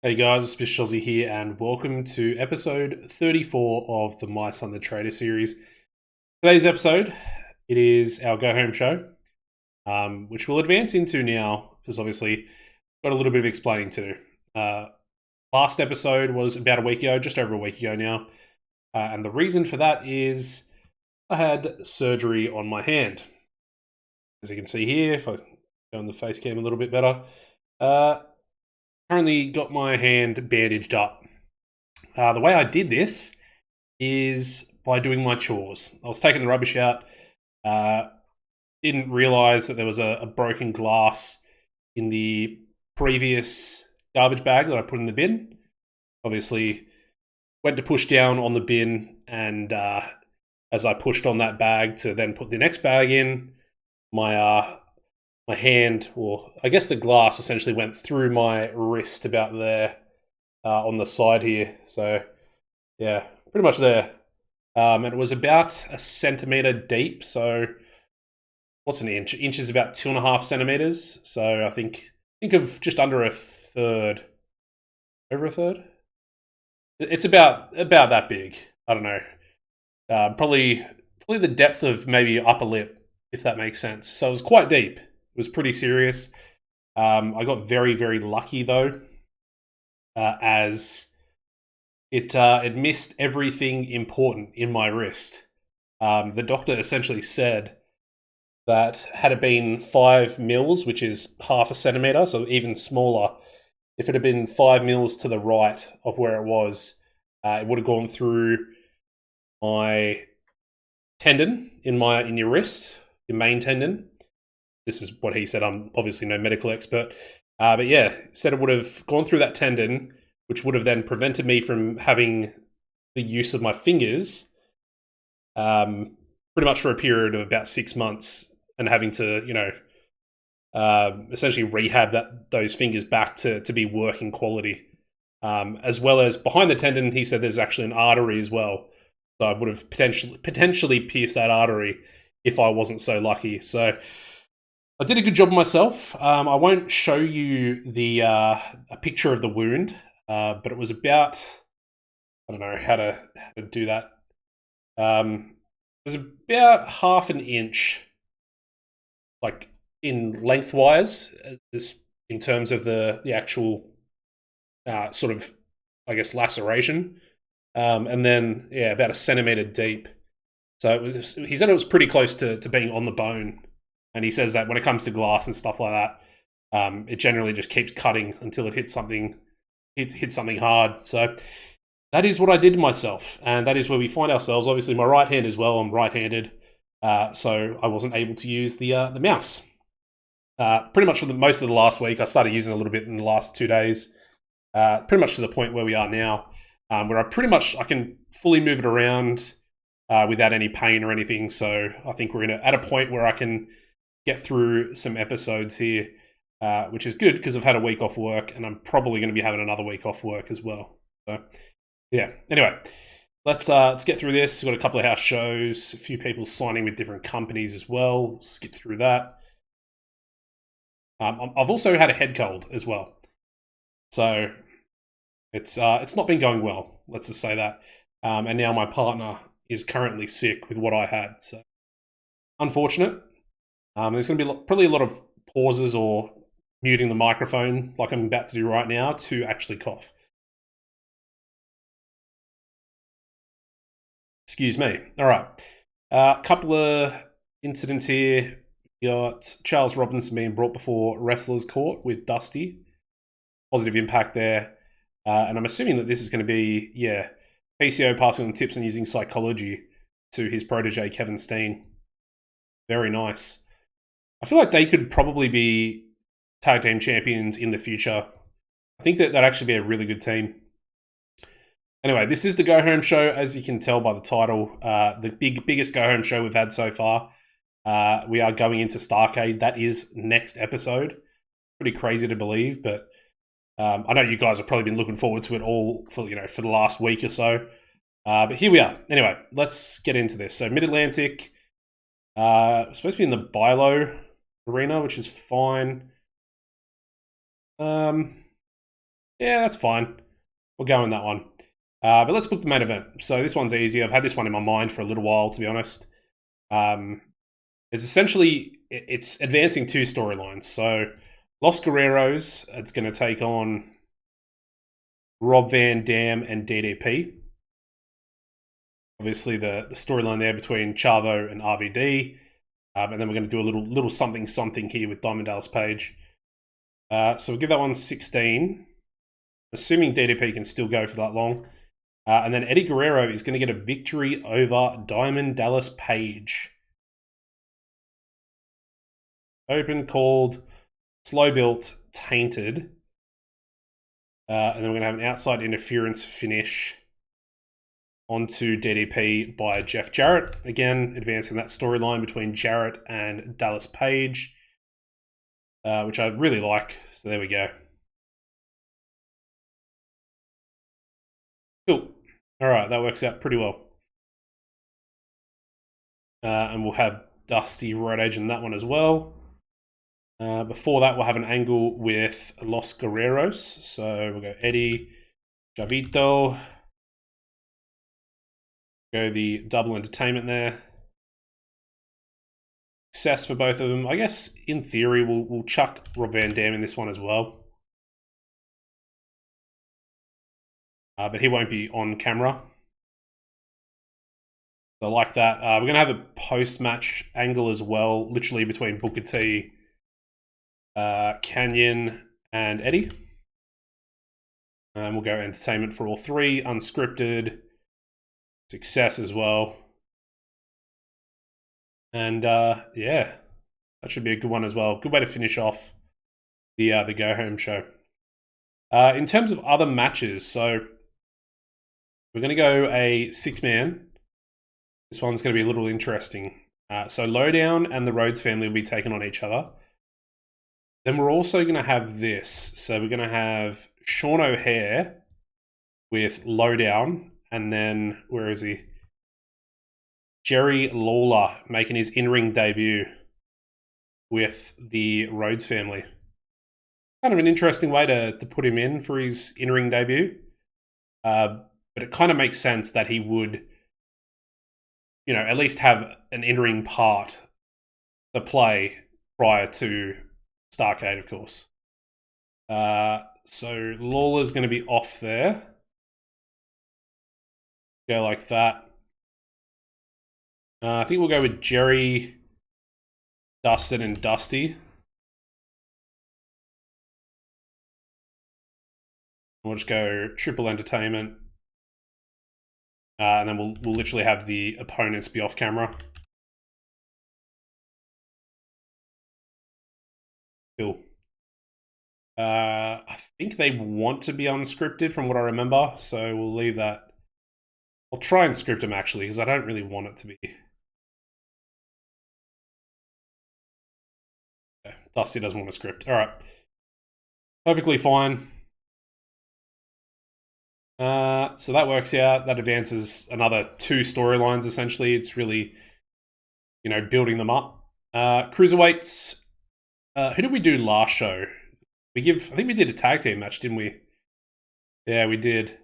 Hey guys, AuspiciousAussie here, and welcome to episode 34 of the My Son the Traitor series. Today's episode, it is our go home show, which we'll advance into now because obviously got a little bit of explaining to do. Last episode was about a week ago, just over a week ago now, and the reason for that is I had surgery on my hand. As you can see here, if I go on the face cam a little bit better, currently got my hand bandaged up. The way I did this is by doing my chores. I was taking the rubbish out, didn't realize that there was a broken glass in the previous garbage bag that I put in the bin. Obviously, went to push down on the bin, and as I pushed on that bag to then put the next bag in, my hand, or I guess the glass, essentially went through my wrist about there on the side here. So yeah, pretty much there. And it was about a centimeter deep. So what's an inch? Inch is about 2.5 centimeters. So I think of just under a third, over a third. It's about that big. I don't know. Probably the depth of maybe upper lip, if that makes sense. So it was quite deep. It was pretty serious. I got very, very lucky though, as it missed everything important in my wrist. The doctor essentially said that had it been 5 mils, which is half a centimeter, so even smaller, if it had been 5 mils to the right of where it was, it would have gone through my tendon in your wrist, your main tendon. This is what he said. I'm obviously no medical expert, but yeah, said it would have gone through that tendon, which would have then prevented me from having the use of my fingers, pretty much for a period of about 6 months, and having to, essentially rehab those fingers back to be working quality. As well as behind the tendon, he said there's actually an artery as well. So I would have potentially pierced that artery if I wasn't so lucky. So I did a good job of myself. I won't show you a picture of the wound, but it was about, I don't know how to do that. It was about half an inch, like in lengthwise, in terms of the actual sort of, I guess, laceration, and then yeah, about a centimeter deep. So he said it was pretty close to being on the bone, and he says that when it comes to glass and stuff like that, it generally just keeps cutting until it hits something hard. So that is what I did to myself, and that is where we find ourselves. Obviously, my right hand as well. I'm right-handed, so I wasn't able to use the mouse. Pretty much for most of the last week. I started using it a little bit in the last 2 days. Pretty much to the point where we are now, where I can fully move it around without any pain or anything. So I think we're at a point where I can get through some episodes here, which is good because I've had a week off work, and I'm probably going to be having another week off work as well. So yeah. Anyway, let's get through this. We've got a couple of house shows, a few people signing with different companies as well. Skip through that. I've also had a head cold as well, so it's not been going well. Let's just say that. And now my partner is currently sick with what I had. So unfortunate. There's going to be probably a lot of pauses or muting the microphone like I'm about to do right now to actually cough. Excuse me. All right. A couple of incidents here. We got Charles Robinson being brought before Wrestlers Court with Dusty. Positive impact there. And I'm assuming that this is going to be, PCO passing on tips and using psychology to his protege, Kevin Steen. Very nice. I feel like they could probably be tag team champions in the future. I think that'd actually be a really good team. Anyway, this is the Go Home show, as you can tell by the title. The biggest Go Home show we've had so far. We are going into Starrcade. That is next episode. Pretty crazy to believe, but I know you guys have probably been looking forward to it all for the last week or so. But here we are. Anyway, let's get into this. So Mid-Atlantic, supposed to be in the Bilo arena, which is fine. Yeah, that's fine. We'll go in that one. But let's book the main event. So this one's easy. I've had this one in my mind for a little while, to be honest. It's essentially it's advancing two storylines. So Los Guerreros, it's going to take on Rob Van Dam and DDP. Obviously, the storyline there between Chavo and RVD, and then we're going to do a little something here with Diamond Dallas Page. So we'll give that one 16, assuming DDP can still go for that long. And then Eddie Guerrero is going to get a victory over Diamond Dallas Page. Open, called, slow built, tainted. And then we're going to have an outside interference finish onto DDP by Jeff Jarrett. Again, advancing that storyline between Jarrett and Dallas Page, which I really like. So there we go. Cool. All right, that works out pretty well. And we'll have Dusty Road Agent in that one as well. Before that, we'll have an angle with Los Guerreros. So we'll go Eddie, Javito. Go the double entertainment there. Success for both of them. I guess, in theory, we'll chuck Rob Van Dam in this one as well. But he won't be on camera. So I like that. We're going to have a post-match angle as well, literally between Booker T, Canyon, and Eddie. And we'll go entertainment for all three. Unscripted. Success as well. And yeah, that should be a good one as well. Good way to finish off the go-home show. In terms of other matches, so we're going to go a 6-man. This one's going to be a little interesting. So Lowdown and the Rhodes family will be taking on each other. Then we're also going to have this. So we're going to have Sean O'Hare with Lowdown. And then, where is he? Jerry Lawler making his in-ring debut with the Rhodes family. Kind of an interesting way to put him in for his in-ring debut. But it kind of makes sense that he would, you know, at least have an in-ring part to play prior to Starrcade, of course. So Lawler's going to be off there. Go like that. I think we'll go with Jerry, Dustin, and Dusty. We'll just go triple entertainment. And then we'll literally have the opponents be off camera. Cool. I think they want to be unscripted from what I remember, so we'll leave that. I'll try and script them actually, because I don't really want it to be. Okay. Dusty doesn't want a script. All right. Perfectly fine. So that works out. That advances another 2 storylines, essentially. It's really, you know, building them up. Cruiserweights. Who did we do last show? I think we did a tag team match, didn't we? Yeah, we did.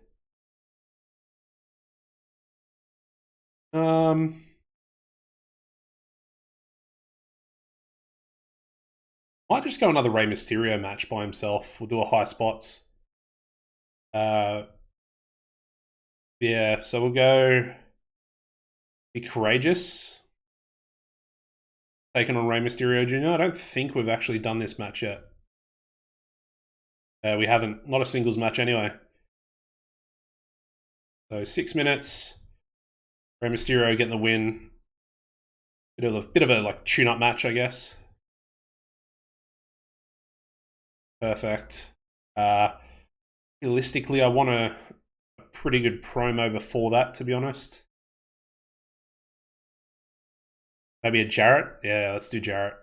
Might just go another Rey Mysterio match by himself. We'll do a high spots. Yeah, so we'll go Be Courageous. Taking on Rey Mysterio Jr. I don't think we've actually done this match yet. We haven't. Not a singles match anyway. So 6 minutes. Rey Mysterio getting the win. Bit of a like tune-up match, I guess. Perfect. Realistically, I want a pretty good promo before that, to be honest. Maybe a Jarrett? Yeah, let's do Jarrett.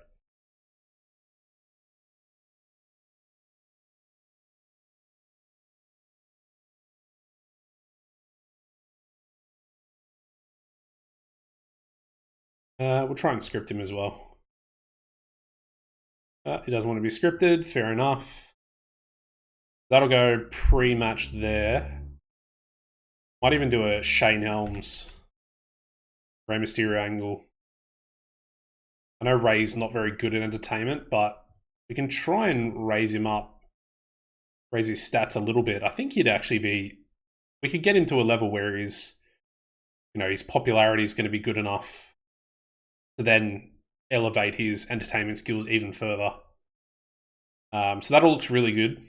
We'll try and script him as well. He doesn't want to be scripted, fair enough. That'll go pre-match there. Might even do a Shane Helms, Rey Mysterio angle. I know Ray's not very good at entertainment, but we can try and raise him up, raise his stats a little bit. I think he'd actually be. We could get him to a level where his popularity is going to be good enough to then elevate his entertainment skills even further. So that all looks really good.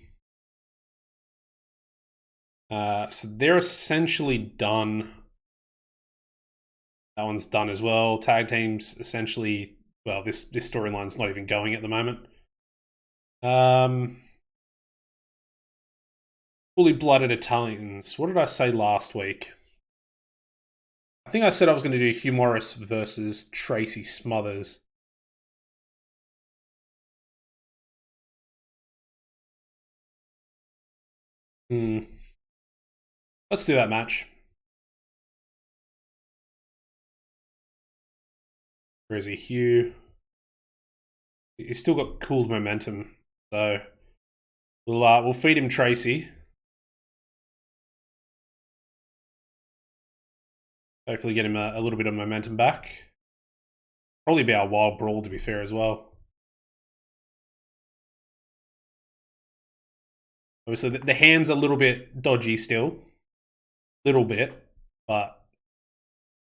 So they're essentially done. That one's done as well. Tag teams essentially. Well, this storyline's not even going at the moment. Fully blooded Italians. What did I say last week? I think I said I was going to do Hugh Morris versus Tracy Smothers. Let's do that match. Where is he? Hugh. He's still got cool momentum, so we'll feed him Tracy. Hopefully get him a little bit of momentum back. Probably be our wild brawl, to be fair, as well. Obviously, the hand's a little bit dodgy still. Little bit, but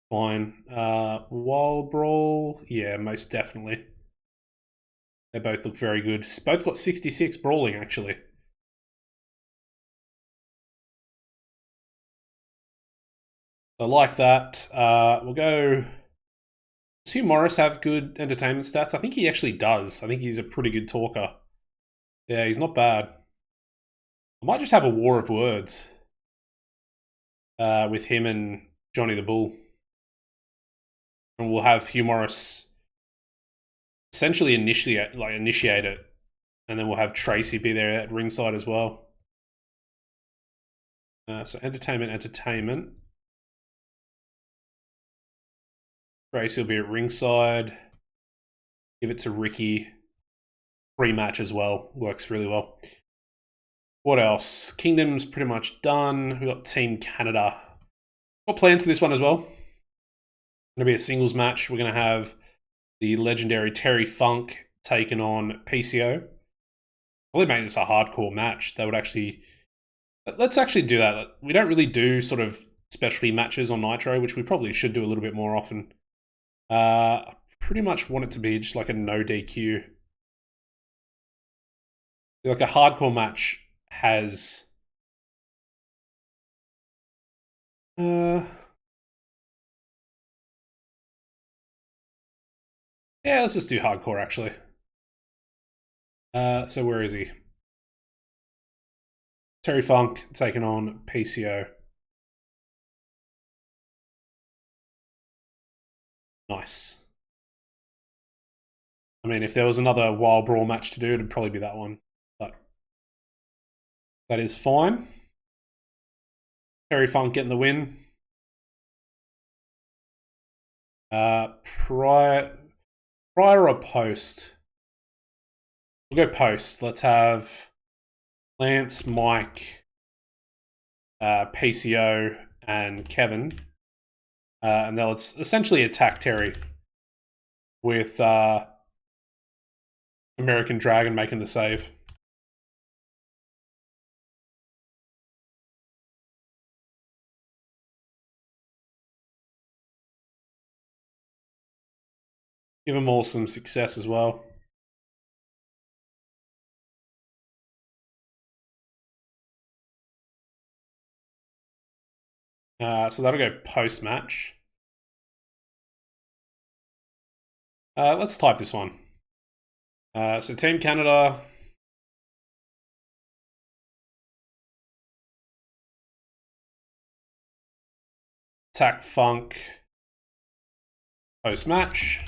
fine. Wild brawl, yeah, most definitely. They both look very good. Both got 66 brawling, actually. I like that. We'll go. Does Hugh Morris have good entertainment stats? I think he actually does. I think he's a pretty good talker. Yeah, he's not bad. I might just have a war of words with him and Johnny the Bull. And we'll have Hugh Morris essentially initiate it. And then we'll have Tracy be there at ringside as well. So entertainment. Tracy will be at ringside. Give it to Ricky. Pre-match as well. Works really well. What else? Kingdom's pretty much done. We've got Team Canada. Got plans for this one as well. Going to be a singles match. We're going to have the legendary Terry Funk taking on PCO. Probably make this a hardcore match. That would actually... Let's actually do that. We don't really do sort of specialty matches on Nitro, which we probably should do a little bit more often. I pretty much want it to be just like a no DQ. Like a hardcore match has... yeah, let's just do hardcore, actually. So where is he? Terry Funk taking on PCO. Nice. I mean, if there was another Wild Brawl match to do, it'd probably be that one. But that is fine. Terry Funk getting the win. Prior or post? We'll go post. Let's have Lance, Mike, PCO, and Kevin. And they'll essentially attack Terry with American Dragon making the save. Give them all some success as well. So that'll go post-match. Let's type this one. So Team Canada. Attack Funk. Post-match.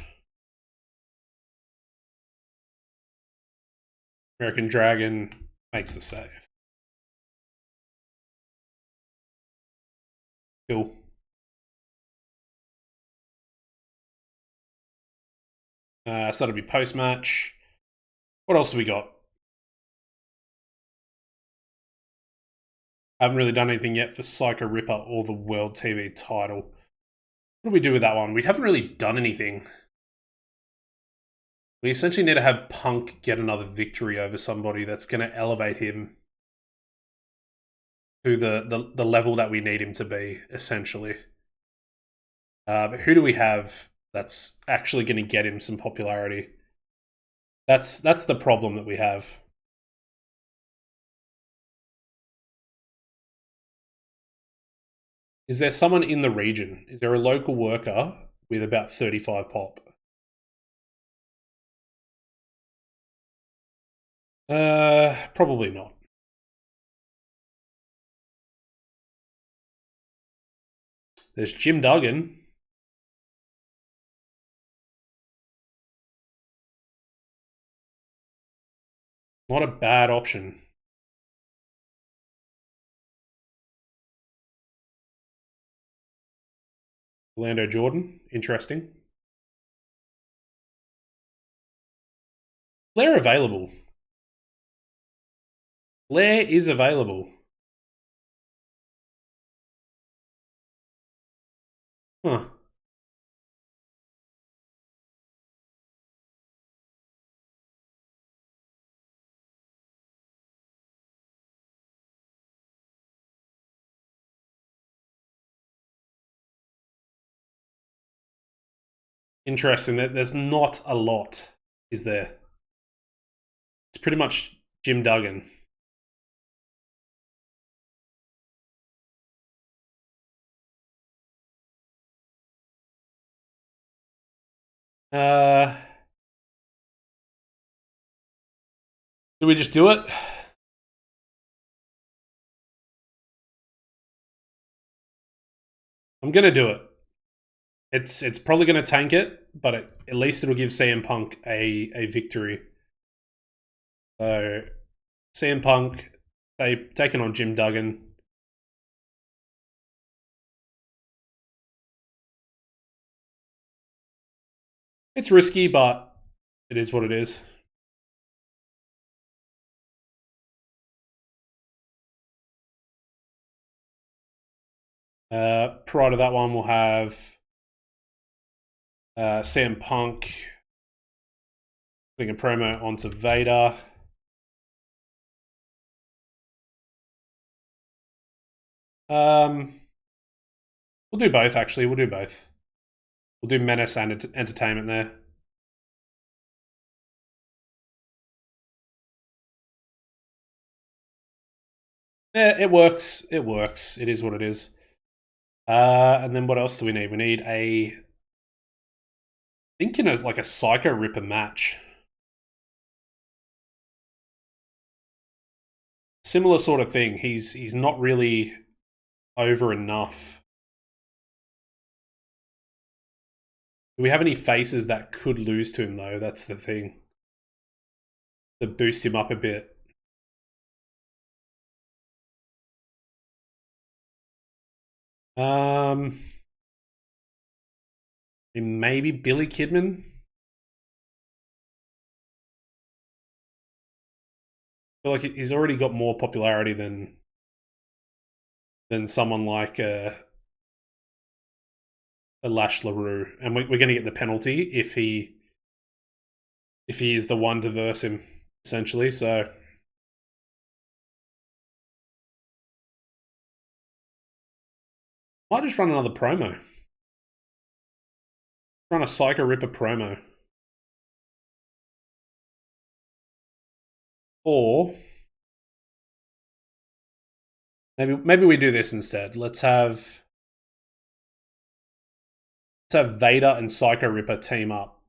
American Dragon makes the save. Cool. So that'll be post-match. What else have we got? Haven't really done anything yet for Psycho Ripper or the World TV title. What do we do with that one? We haven't really done anything. We essentially need to have Punk get another victory over somebody that's going to elevate him to the level that we need him to be, essentially. But who do we have that's actually going to get him some popularity? That's the problem that we have. Is there someone in the region? Is there a local worker with about 35 pop? Probably not. There's Jim Duggan. Not a bad option. Orlando Jordan, interesting. Flair available. Flair is available. Huh. Interesting. There's not a lot, is there? It's pretty much Jim Duggan. Do we just do it? I'm gonna do it. It's probably gonna tank it, but at least it'll give CM Punk a victory. So CM Punk taking on Jim Duggan. It's risky, but it is what it is. Prior to that one, we'll have CM Punk putting a promo onto Vader. We'll do both, actually. We'll do both. We'll do Menace and Entertainment there. Yeah, it works. It works. It is what it is. And then what else do we need? We need I think, like a Psycho Ripper match. Similar sort of thing. He's not really over enough. Do we have any faces that could lose to him, though? That's the thing. To boost him up a bit. Maybe Billy Kidman? I feel like he's already got more popularity than someone like a Lash LaRue, and we're going to get the penalty if he is the one to verse him, essentially. So might just run another promo. Run a Psycho Ripper promo. Or maybe we do this instead. Let's have Vader and Psycho Ripper team up.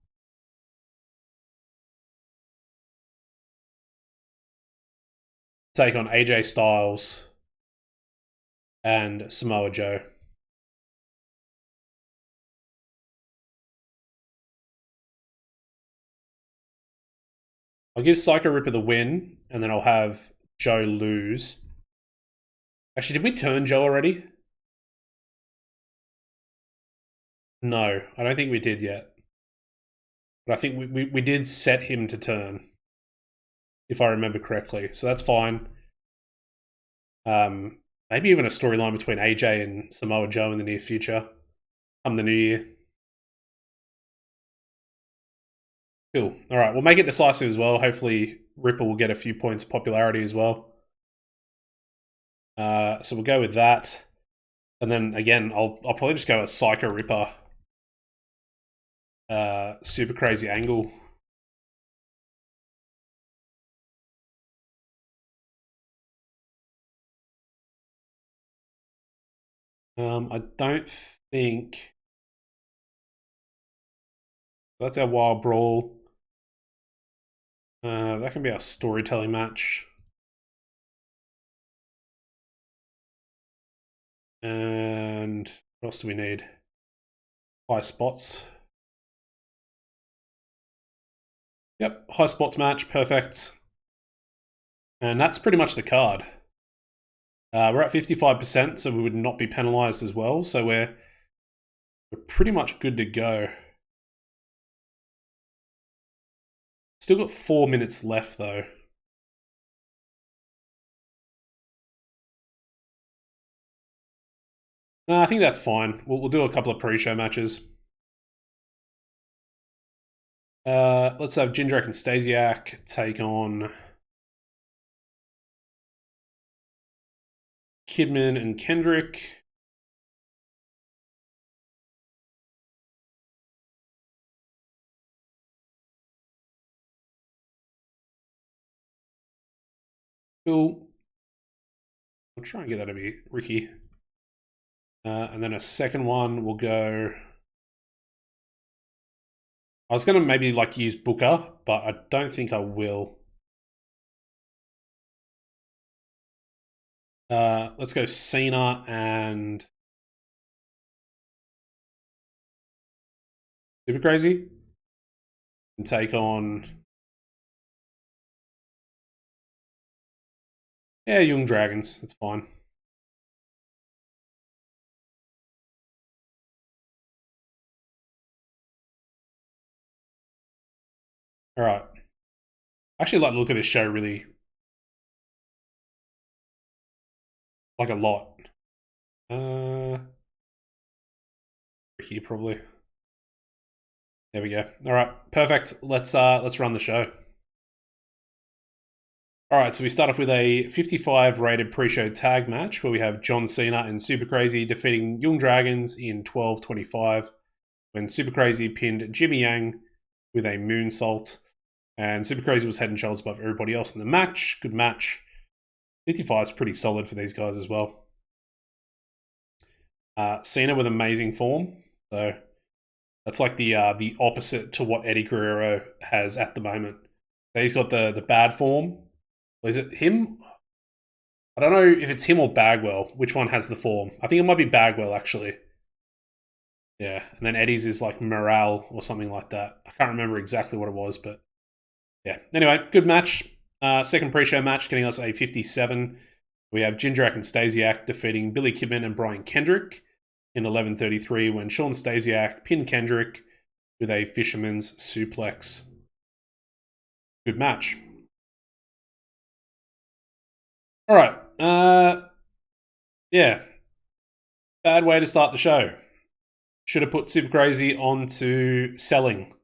Take on AJ Styles and Samoa Joe. I'll give Psycho Ripper the win, and then I'll have Joe lose. Actually, did we turn Joe already? No, I don't think we did yet. But I think we did set him to turn, if I remember correctly. So that's fine. Maybe even a storyline between AJ and Samoa Joe in the near future, come the new year. Cool. All right, we'll make it decisive as well. Hopefully, Ripper will get a few points of popularity as well. So we'll go with that. And then again, I'll probably just go a Psycho Ripper super crazy angle. I don't think that's our Wild Brawl. That can be our storytelling match. And what else do we need? High spots. Yep, high spots match, perfect. And that's pretty much the card. We're at 55%, so we would not be penalised as well. So we're pretty much good to go. Still got 4 minutes left though. No, I think that's fine. We'll do a couple of pre-show matches. Let's have Jindrak and Stasiak take on Kidman and Kendrick. Cool. I'll try and get that to be Ricky. And then a second one will go... I was going to maybe like use Booker, but I don't think I will. Let's go Cena and Super Crazy and take on Young Dragons. That's fine. All right. I actually like to look at this show really like a lot. Ricky probably. There we go. All right, perfect. Let's run the show. All right, so we start off with a 55 rated pre-show tag match where we have John Cena and Super Crazy defeating Young Dragons in 12:25 when Super Crazy pinned Jimmy Yang with a moonsault. And Super Crazy was head and shoulders above everybody else in the match. Good match. 55 is pretty solid for these guys as well. Cena with amazing form. So that's like the opposite to what Eddie Guerrero has at the moment. So he's got the bad form. Is it him? I don't know if it's him or Bagwell. Which one has the form? I think it might be Bagwell, actually. Yeah, and then Eddie's is like morale or something like that. I can't remember exactly what it was, but yeah. Anyway, good match. Second pre-show match, getting us a 57. We have Jindrak and Stasiak defeating Billy Kidman and Brian Kendrick in 11:33 when Sean Stasiak pinned Kendrick with a fisherman's suplex. Good match. All right. Yeah. Bad way to start the show. Should have put Super Crazy onto selling.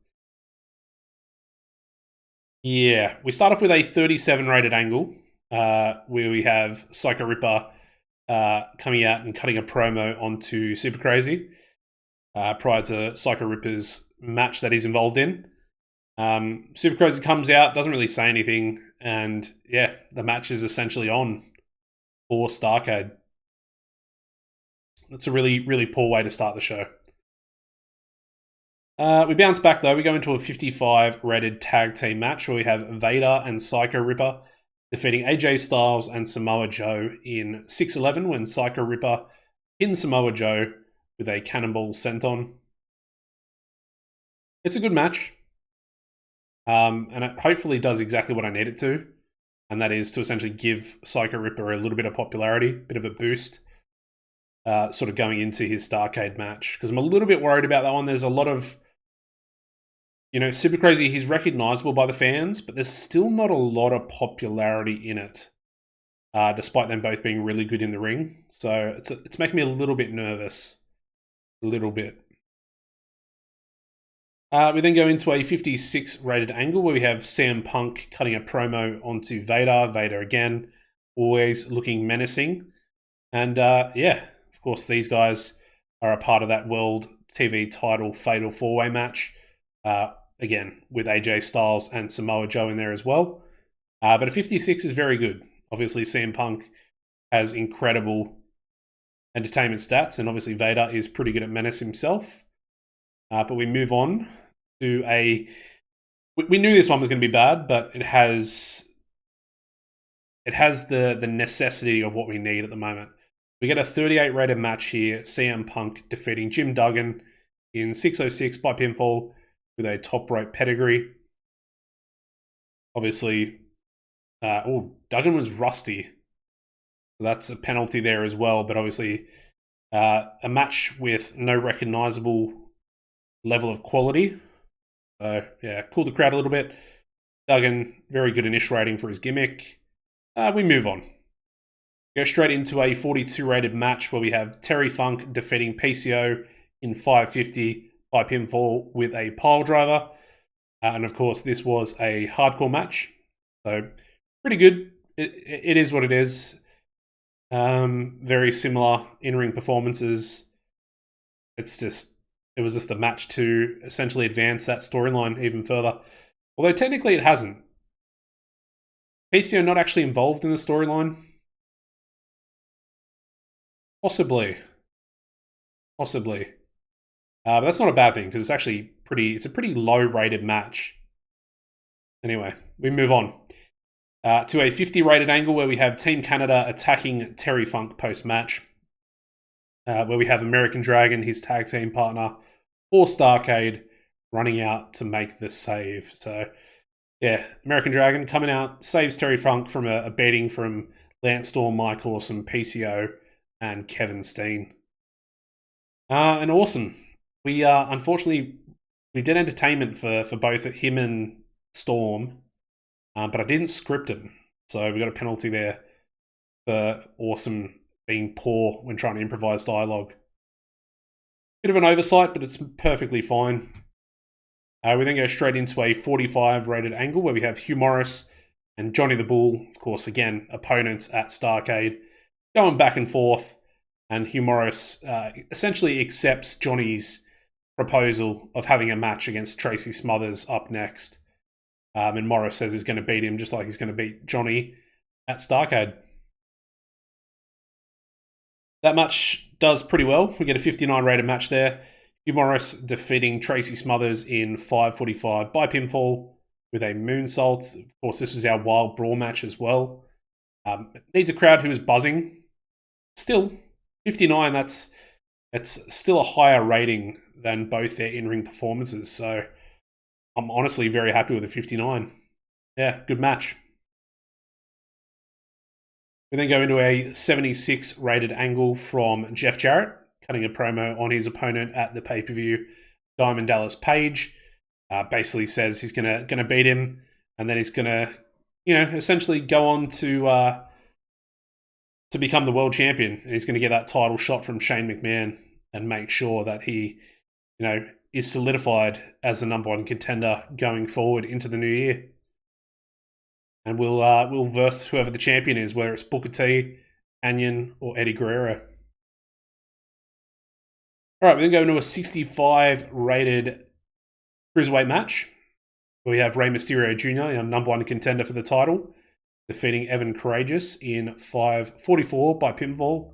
Yeah. We start off with a 37 rated angle where we have Psycho Ripper coming out and cutting a promo onto Super Crazy prior to Psycho Ripper's match that he's involved in. Super Crazy comes out, doesn't really say anything, and yeah, the match is essentially on for Starrcade. That's a really, really poor way to start the show. We bounce back though. We go into a 55 rated tag team match where we have Vader and Psycho Ripper defeating AJ Styles and Samoa Joe in 6:11 when Psycho Ripper pins Samoa Joe with a cannonball senton. It's a good match. And it hopefully does exactly what I need it to, and that is to essentially give Psycho Ripper a little bit of popularity, a bit of a boost, sort of going into his Starrcade match. Because I'm a little bit worried about that one. There's a lot of, Super Crazy, he's recognizable by the fans, but there's still not a lot of popularity in it. despite them both being really good in the ring. So it's making me a little bit nervous. A little bit. We then go into a 56 rated angle where we have CM Punk cutting a promo onto Vader. Vader again, always looking menacing. And yeah, of course, these guys are a part of that World TV title Fatal 4-Way match. Again, with AJ Styles and Samoa Joe in there as well. But a 56 is very good. Obviously, CM Punk has incredible entertainment stats, and obviously Vader is pretty good at menace himself. But we move on to a... We knew this one was going to be bad, but it has the necessity of what we need at the moment. We get a 38 rated match here. CM Punk defeating Jim Duggan in 606 by pinfall with a top rope pedigree. Obviously, Duggan was rusty. So that's a penalty there as well. But obviously, a match with no recognizable level of quality. So, yeah, cool the crowd a little bit. Duggan, very good initial rating for his gimmick. We move on. Go straight into a 42 rated match where we have Terry Funk defeating PCO in 550 by pinfall with a pile driver. And of course, this was a hardcore match. So, pretty good. It is what it is. Very similar in-ring performances. It was just a match to essentially advance that storyline even further. Although technically it hasn't. PCO not actually involved in the storyline? Possibly. But that's not a bad thing because it's a pretty low rated match. Anyway, we move on. To a 50 rated angle where we have Team Canada attacking Terry Funk post-match. Where we have American Dragon, his tag team partner, or Starcade, running out to make the save. So, yeah, American Dragon coming out, saves Terry Funk from a beating from Lance Storm, Mike Awesome, PCO, and Kevin Steen. And awesome. We unfortunately, we did entertainment for both him and Storm, but I didn't script it. So we got a penalty there for Awesome being poor when trying to improvise dialogue. Bit of an oversight, but it's perfectly fine. We then go straight into a 45 rated angle where we have Hugh Morris and Johnny the Bull, of course, again, opponents at Starcade, going back and forth. And Hugh Morris essentially accepts Johnny's proposal of having a match against Tracy Smothers up next. And Morris says he's going to beat him just like he's going to beat Johnny at Starcade. That match does pretty well. We get a 59 rated match there. Hugh Morris defeating Tracy Smothers in 545 by pinfall with a moonsault. Of course, this was our Wild Brawl match as well. It needs a crowd who is buzzing. Still, 59, that's still a higher rating than both their in-ring performances. So I'm honestly very happy with the 59. Yeah, good match. We then go into a 76 rated angle from Jeff Jarrett, cutting a promo on his opponent at the pay-per-view, Diamond Dallas Page. Basically says he's gonna beat him, and then he's gonna, essentially go on to become the world champion, and he's gonna get that title shot from Shane McMahon and make sure that he, is solidified as the number one contender going forward into the new year. And we'll verse whoever the champion is, whether it's Booker T, Kanyon, or Eddie Guerrero. All right, we then go into a 65 rated cruiserweight match where we have Rey Mysterio Jr., our number one contender for the title, defeating Evan Courageous in 544 by pinfall.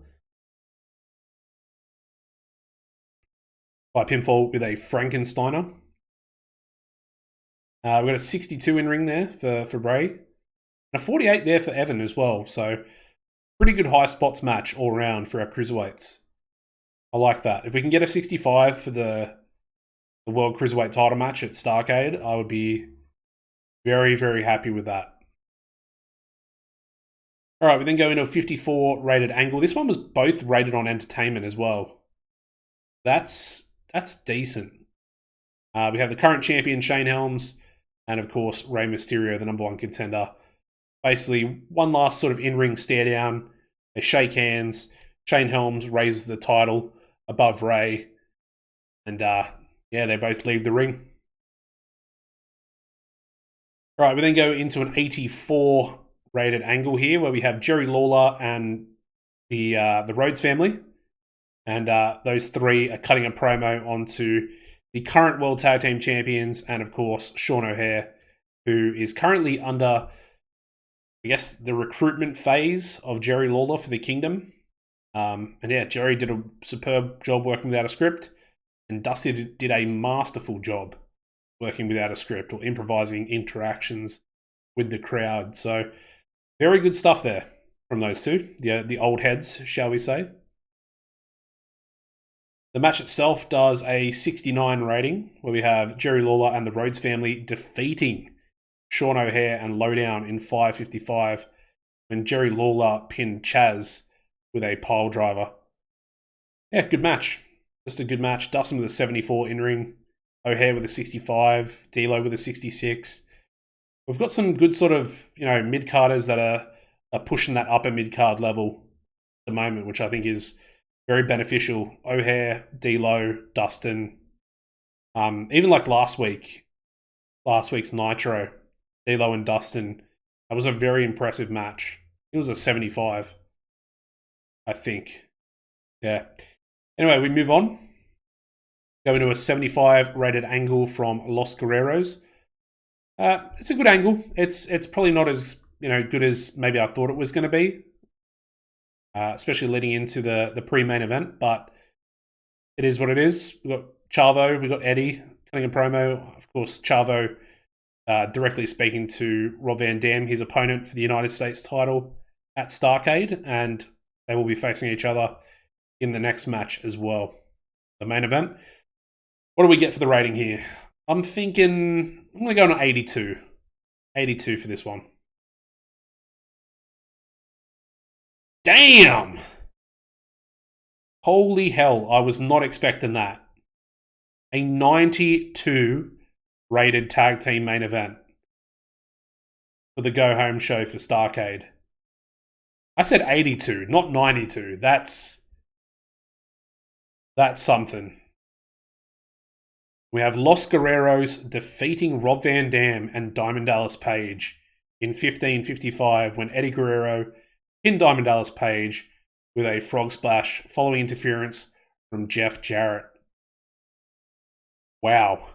By pinfall with a Frankensteiner. We've got a 62 in ring there for Rey. And a 48 there for Evan as well. So pretty good high spots match all around for our cruiserweights. I like that. If we can get a 65 for the World Cruiserweight title match at Starcade, I would be very, very happy with that. All right, we then go into a 54 rated angle. This one was both rated on entertainment as well. That's decent. We have the current champion, Shane Helms, and of course, Rey Mysterio, the number one contender, basically one last sort of in-ring stare down. They shake hands. Shane Helms raises the title above Ray. And yeah, they both leave the ring. All right, we then go into an 84 rated angle here where we have Jerry Lawler and the Rhodes family. And those three are cutting a promo onto the current World Tag Team Champions and, of course, Sean O'Haire, who is currently under, I guess, the recruitment phase of Jerry Lawler for the Kingdom. And yeah, Jerry did a superb job working without a script, and Dusty did a masterful job working without a script or improvising interactions with the crowd. So very good stuff there from those two, the old heads, shall we say. The match itself does a 69 rating, where we have Jerry Lawler and the Rhodes family defeating Sean O'Haire and Lowdown in 5:55 when Jerry Lawler pinned Chaz with a pile driver. Yeah, good match. Just a good match. Dustin with a 74 in-ring, O'Haire with a 65, D'Lo with a 66. We've got some good sort of, mid-carders that are pushing that upper mid-card level at the moment, which I think is very beneficial. O'Haire, D'Lo, Dustin. Even like last week's Nitro, D'Lo and Dustin, that was a very impressive match. It was a 75, I think. Yeah. Anyway, we move on. Go into a 75 rated angle from Los Guerreros. It's a good angle. It's probably not as good as maybe I thought it was going to be, especially leading into the pre-main event. But it is what it is. We've got Chavo, we've got Eddie cutting a promo. Of course, Chavo directly speaking to Rob Van Dam, his opponent for the United States title at Starrcade, and they will be facing each other in the next match as well. The main event. What do we get for the rating here? I'm thinking I'm going to go on 82. 82 for this one. Damn! Holy hell, I was not expecting that. A 92 rated tag team main event for the go home show for Starrcade. I said 82, not 92. That's something. We have Los Guerreros defeating Rob Van Dam and Diamond Dallas Page in 15:55 when Eddie Guerrero pinned Diamond Dallas Page with a frog splash following interference from Jeff Jarrett. Wow.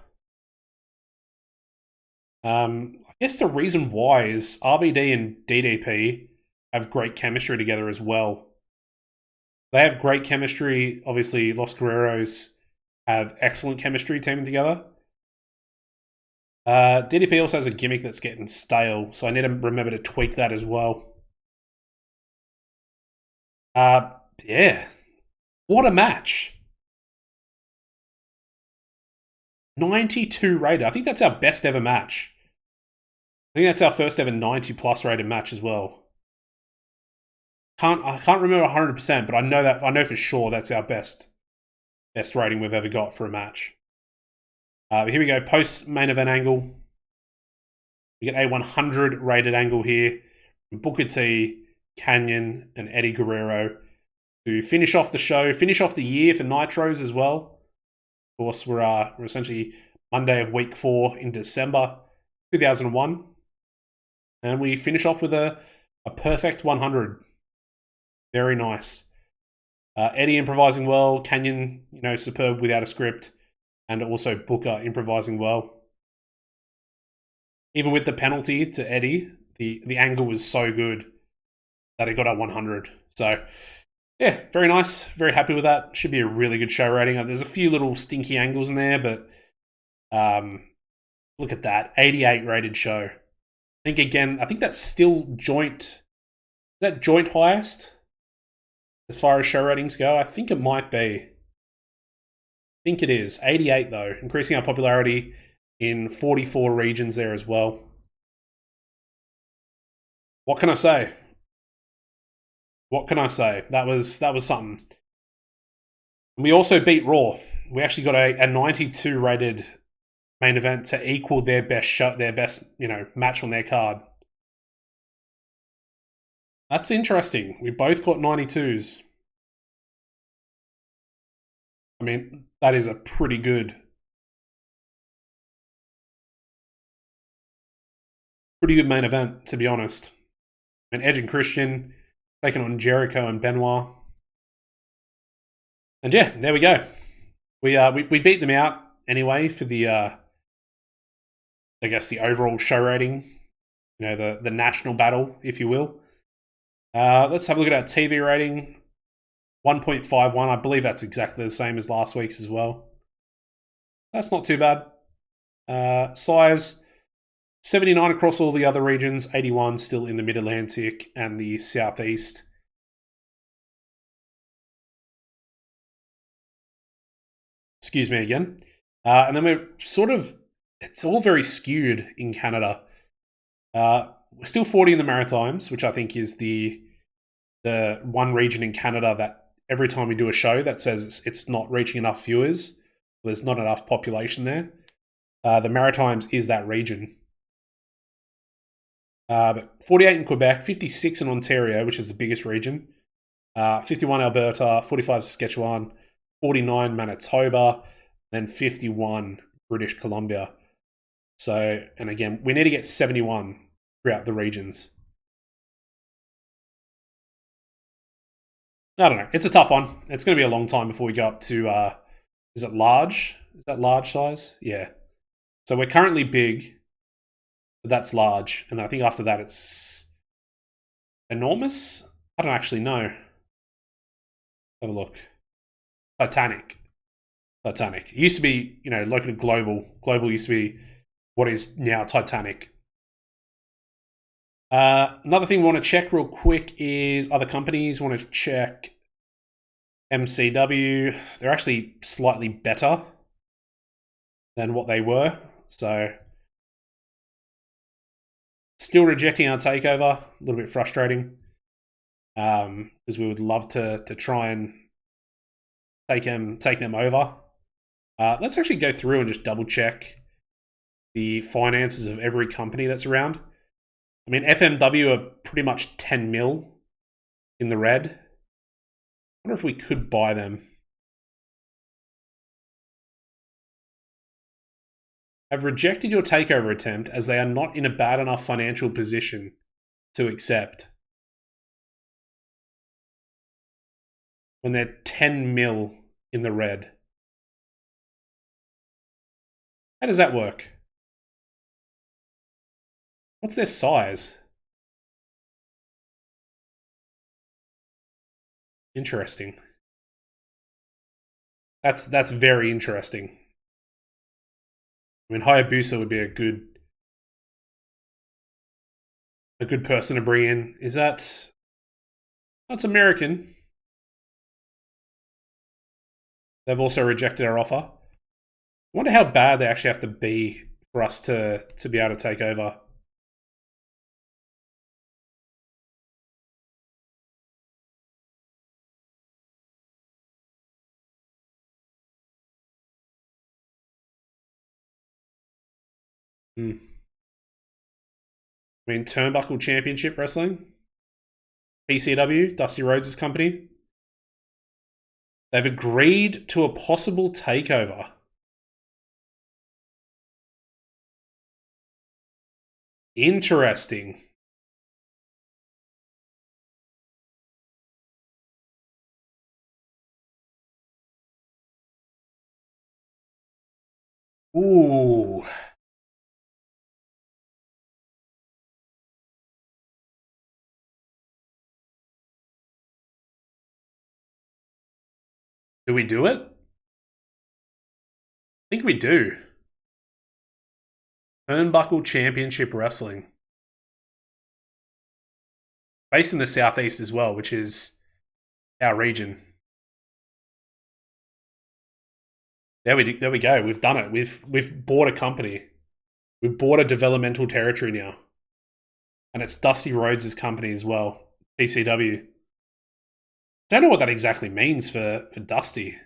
I guess the reason why is RVD and DDP have great chemistry together as well. They have great chemistry. Obviously, Los Guerreros have excellent chemistry teaming together. DDP also has a gimmick that's getting stale, so I need to remember to tweak that as well. Yeah. What a match. 92 rated. I think that's our best ever match. I think that's our first ever 90 plus rated match as well. I can't remember 100%, but I know for sure that's our best rating we've ever got for a match. Here we go, post main event angle. We get a 100 rated angle here from Booker T, Canyon, and Eddie Guerrero to finish off the show, finish off the year for Nitros as well. Of course, we're essentially Monday of week 4 in December 2001, and we finish off with a perfect 100. Very nice. Eddie improvising well, Canyon, superb without a script, and also Booker improvising well. Even with the penalty to Eddie, the angle was so good that it got at 100. So, yeah, very nice. Very happy with that. Should be a really good show rating. There's a few little stinky angles in there, but look at that. 88 rated show. I think that's still joint. Is that joint highest? As far as show ratings go, I think it might be. I think it is. 88 though, increasing our popularity in 44 regions there as well. What can I say? That was something. We also beat Raw. We actually got a 92 rated main event to equal their best match on their card. That's interesting. We both got 92s. I mean, that is a pretty good main event, to be honest. I mean, Edge and Christian taking on Jericho and Benoit. And yeah, there we go. We beat them out anyway for the I guess the overall show rating. You know, the national battle, if you will. Let's have a look at our TV rating. 1.51. I believe that's exactly the same as last week's as well. That's not too bad. Size 79 across all the other regions, 81 still in the Mid-Atlantic and the Southeast. Excuse me again. And then we're sort of, it's all very skewed in Canada. We're still 40 in the Maritimes, which I think is the one region in Canada that every time we do a show that says it's not reaching enough viewers, there's not enough population there. The Maritimes is that region. But 48 in Quebec, 56 in Ontario, which is the biggest region, 51 Alberta, 45 Saskatchewan, 49 Manitoba, then 51 British Columbia. So, and again, we need to get 71 throughout the regions. I don't know. It's a tough one. It's going to be a long time before we go up to, is it large? Is that large size? Yeah. So we're currently big, but that's large. And I think after that it's enormous? I don't actually know. Have a look. Titanic. Titanic. It used to be, you know, located global. Global used to be what is now Titanic. Another thing we want to check real quick is other companies. Want to check MCW. They're actually slightly better than what they were. So still rejecting our takeover. A little bit frustrating. Because we would love to try and take them over. Let's actually go through and just double check the finances of every company that's around. I mean, FMW are pretty much 10 mil in the red. I wonder if we could buy them. I've rejected your takeover attempt as they are not in a bad enough financial position to accept. When they're 10 mil in the red. How does that work? What's their size? Interesting. That's very interesting. I mean, Hayabusa would be a good person to bring in. Is that? That's American. They've also rejected our offer. I wonder how bad they actually have to be for us to be able to take over. I mean, Turnbuckle Championship Wrestling, TCW, Dusty Rhodes' company. They've agreed to a possible takeover. Interesting. Ooh. Do we do it? I think we do. Turnbuckle Championship Wrestling. Based in the Southeast as well, which is our region. There we go. We've done it. We've bought a company. We've bought a developmental territory now. And it's Dusty Rhodes' company as well. TCW. Don't know what that exactly means for Dusty.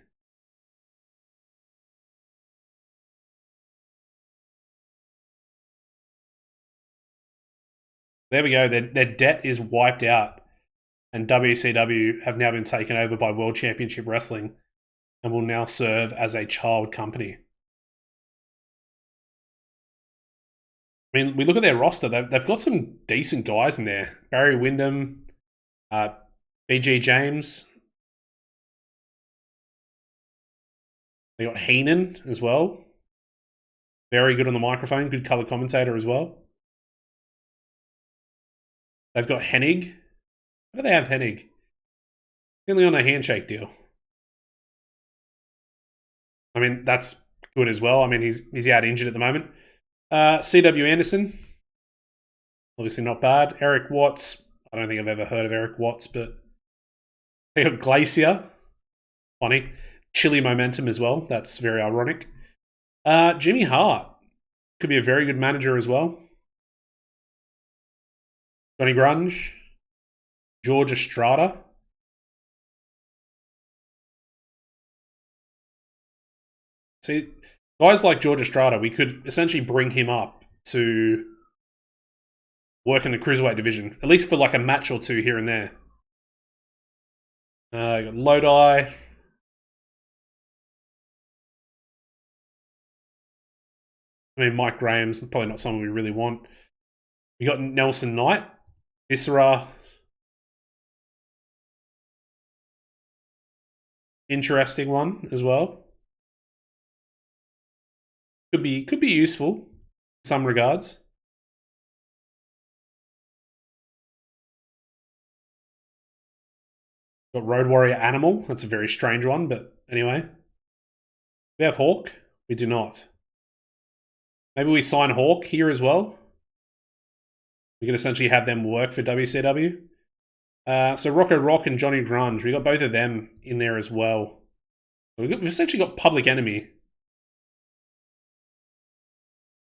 There we go. Their debt is wiped out. and WCW have now been taken over by World Championship Wrestling and will now serve as a child company. I mean, we look at their roster, they've got some decent guys in there. Barry Windham, BG James. They got Heenan as well. Very good on the microphone, good color commentator as well. They've got Hennig. How do they have Hennig? Only on a handshake deal. I mean, that's good as well. I mean, he's out injured at the moment. CW Anderson. Obviously not bad. Eric Watts. I don't think I've ever heard of Eric Watts, but they got Glacier. Funny. Chili Momentum as well. That's very ironic. Jimmy Hart. Could be a very good manager as well. Johnny Grunge. George Estrada. See, guys like George Estrada, we could essentially bring him up to work in the cruiserweight division, at least for like a match or two here and there. You got Lodi. I mean, Mike Graham's probably not someone we really want. We got Nelson Knight, Viscera. Interesting one as well. Could be useful in some regards. Got Road Warrior Animal. That's a very strange one, but anyway. We have Hawk. We do not. Maybe we sign Hawk here as well. We can essentially have them work for WCW. So Rocco Rock and Johnny Grunge. We got both of them in there as well. So we've essentially got Public Enemy.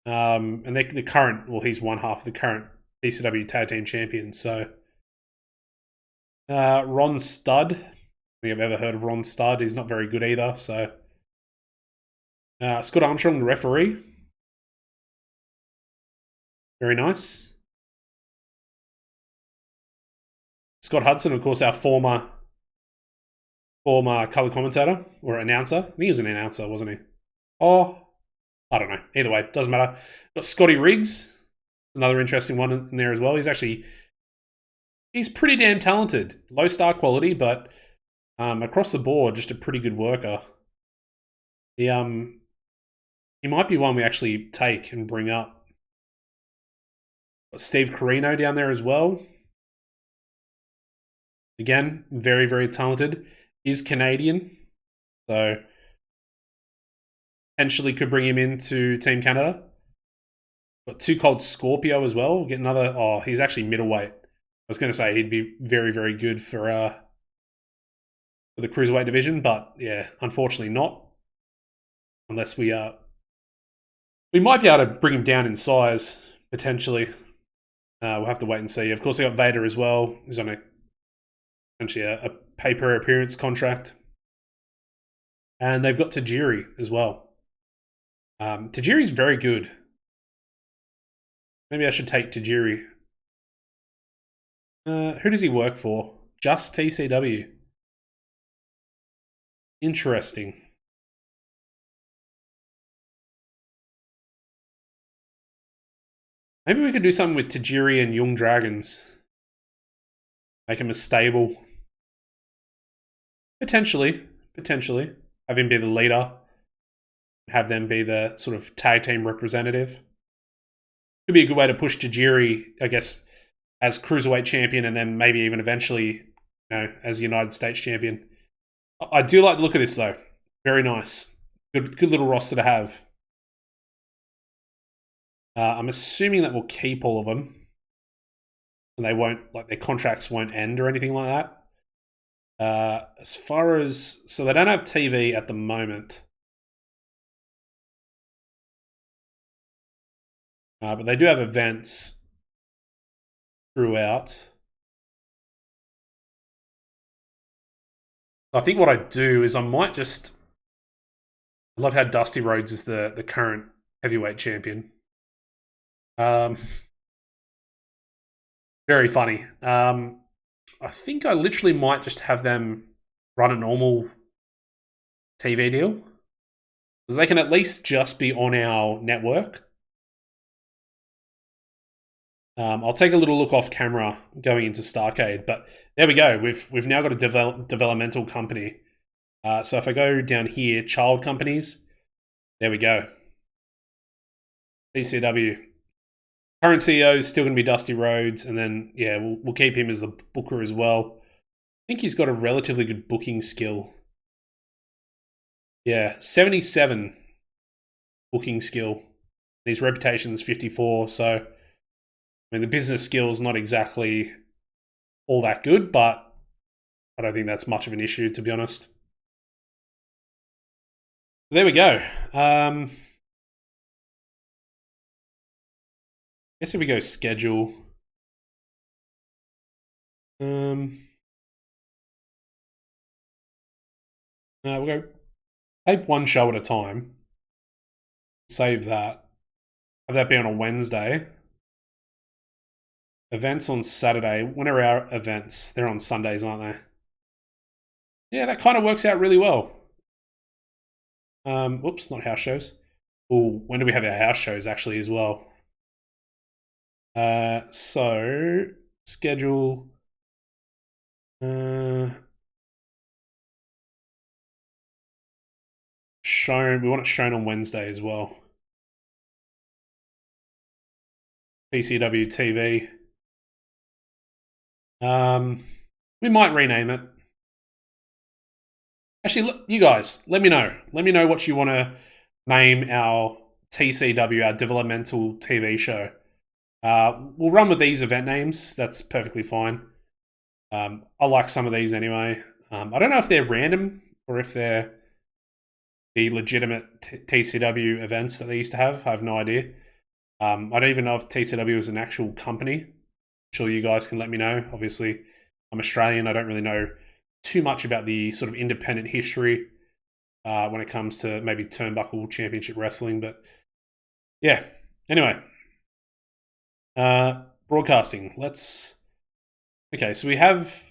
And they're the current, well, he's one half of the current TCW Tag Team Champions. So Ron Studd. I don't think I've ever heard of Ron Studd. He's not very good either. So Scott Armstrong, the referee. Very nice. Scott Hudson, of course, our former color commentator or announcer. I think he was an announcer, wasn't he? Oh, I don't know. Either way, doesn't matter. Got Scotty Riggs, another interesting one in there as well. He's pretty damn talented. Low star quality, but across the board, just a pretty good worker. He might be one we actually take and bring up. Got Steve Carino down there as well. Again, very, very talented. Is Canadian, so potentially could bring him into Team Canada. Got Too Cold Scorpio as well. Get another. Oh, he's actually middleweight. I was going to say he'd be very, very good for the cruiserweight division, but yeah, unfortunately not. Unless we might be able to bring him down in size potentially. We'll have to wait and see. Of course, they got Vader as well. He's on essentially a pay-per appearance contract. And they've got Tajiri as well. Tajiri's very good. Maybe I should take Tajiri. Who does he work for? Just TCW. Interesting. Maybe we could do something with Tajiri and Young Dragons. Make him a stable. Potentially. Have him be the leader. Have them be the sort of tag team representative. Could be a good way to push Tajiri, I guess, as cruiserweight champion, and then maybe even eventually, as United States champion. I do like the look of this though. Very nice. Good little roster to have. I'm assuming that we'll keep all of them. And they won't, like, their contracts won't end or anything like that. As far as, so they don't have TV at the moment. But they do have events throughout. I think what I do is I might just, I love how Dusty Rhodes is the current heavyweight champion. Very funny. I think I literally might just have them run a normal TV deal, because they can at least just be on our network. I'll take a little look off camera going into Starcade, but there we go. We've now got a developmental company. So if I go down here, child companies, there we go. TCW. Current CEO is still going to be Dusty Rhodes, and then yeah, we'll keep him as the booker as well. I think he's got a relatively good booking skill. Yeah, 77 booking skill. His reputation is 54, so I mean the business skill is not exactly all that good, but I don't think that's much of an issue, to be honest. There we go. Guess if we go schedule. We'll go tape one show at a time. Save that. Have that be on a Wednesday. Events on Saturday. When are our events? They're on Sundays, aren't they? Yeah, that kind of works out really well. Whoops, not house shows. Oh, when do we have our house shows actually as well? So schedule. Shown. We want it shown on Wednesday as well. PCW TV. We might rename it. Actually, look, you guys, let me know. Let me know what you want to name our TCW, our developmental TV show. We'll run with these event names. That's perfectly fine. I like some of these anyway. I don't know if they're random or if they're the legitimate TCW events that they used to have. I have no idea. I don't even know if TCW is an actual company. I'm sure you guys can let me know. Obviously, I'm Australian. I don't really know too much about the sort of independent history when it comes to maybe turnbuckle championship wrestling. But yeah, anyway. Broadcasting. Okay, so we have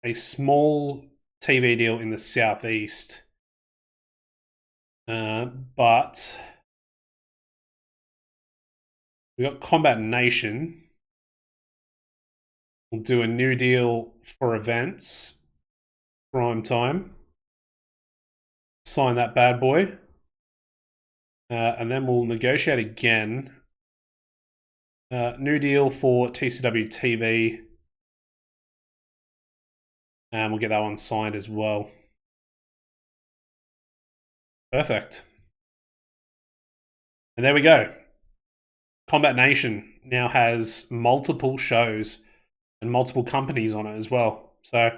a small TV deal in the southeast. But we got Combat Nation. We'll do a new deal for events. Prime time. Sign that bad boy. And then we'll negotiate again. New deal for TCW TV. And we'll get that one signed as well. Perfect. And there we go. Combat Nation now has multiple shows and multiple companies on it as well. So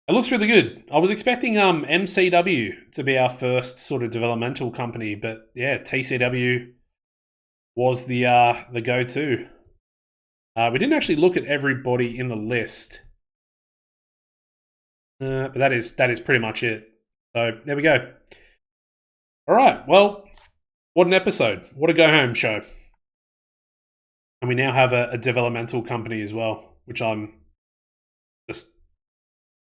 it looks really good. I was expecting MCW to be our first sort of developmental company, but yeah, TCW was the go-to. We didn't actually look at everybody in the list, but that is pretty much it. So there we go. All right. Well, what an episode! What a go-home show! And we now have a developmental company as well, which I'm just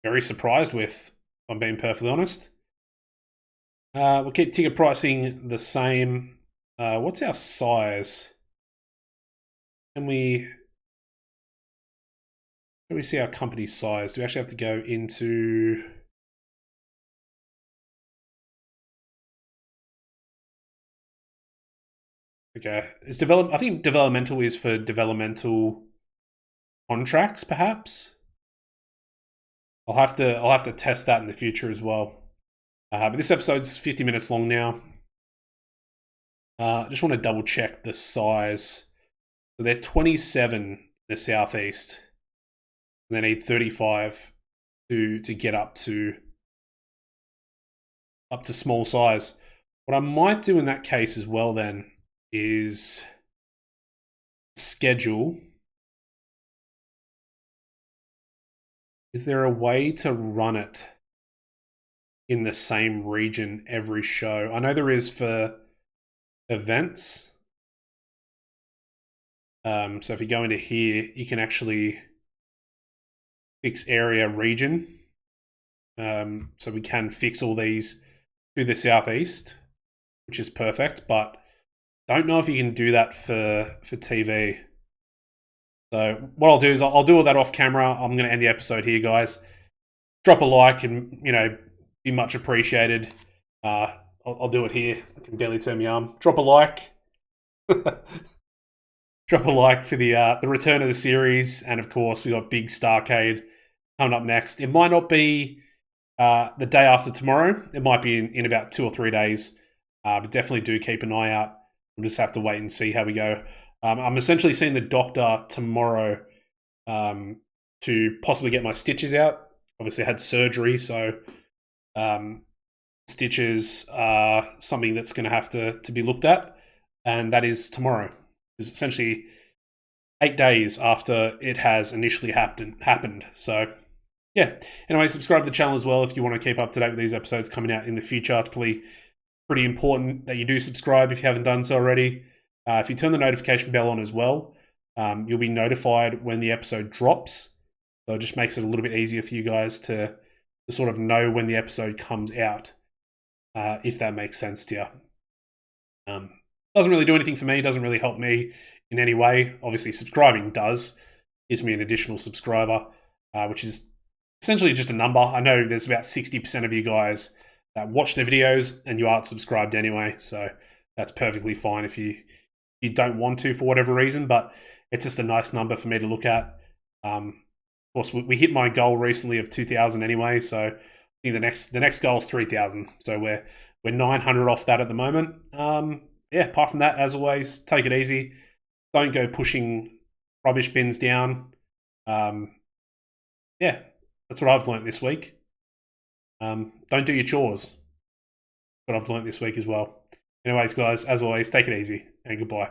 very surprised with, if I'm being perfectly honest. We'll keep ticket pricing the same. What's our size? Can we see our company size? Do we actually have to go into... Okay. I think developmental is for developmental contracts, perhaps. I'll have to test that in the future as well. But this episode's 50 minutes long now. I just want to double check the size. So they're 27 in the southeast. And they need 35 to get up to small size. What I might do in that case as well then is schedule. Is there a way to run it in the same region every show? I know there is for events. So if you go into here, you can actually fix area region. So we can fix all these to the southeast, which is perfect, but don't know if you can do that for TV. So what I'll do is I'll do all that off camera. I'm going to end the episode here, guys. Drop a like and, be much appreciated. I'll do it here. I can barely turn my arm. Drop a like. Drop a like for the return of the series. And, of course, we got Big Starcade coming up next. It might not be the day after tomorrow. It might be in about 2 or 3 days. But definitely do keep an eye out. We'll just have to wait and see how we go. I'm essentially seeing the doctor tomorrow to possibly get my stitches out. Obviously, I had surgery, so stitches are something that's going to have to be looked at, and that is tomorrow. It's essentially 8 days after it has initially happened. So, yeah. Anyway, subscribe to the channel as well if you want to keep up to date with these episodes coming out in the future. It's probably pretty important that you do subscribe if you haven't done so already. If you turn the notification bell on as well, you'll be notified when the episode drops. So it just makes it a little bit easier for you guys to sort of know when the episode comes out, if that makes sense to you. Doesn't really do anything for me, doesn't really help me in any way. Obviously, subscribing does. Gives me an additional subscriber, which is essentially just a number. I know there's about 60% of you guys that watch the videos and you aren't subscribed anyway, so that's perfectly fine if you don't want to for whatever reason, but it's just a nice number for me to look at. Of course, we hit my goal recently of 2,000 anyway, so I think the next goal is 3,000. So we're 900 off that at the moment. Yeah, apart from that, as always, take it easy. Don't go pushing rubbish bins down. Yeah, that's what I've learnt this week. Don't do your chores. That's what I've learnt this week as well. Anyways, guys, as always, take it easy and goodbye.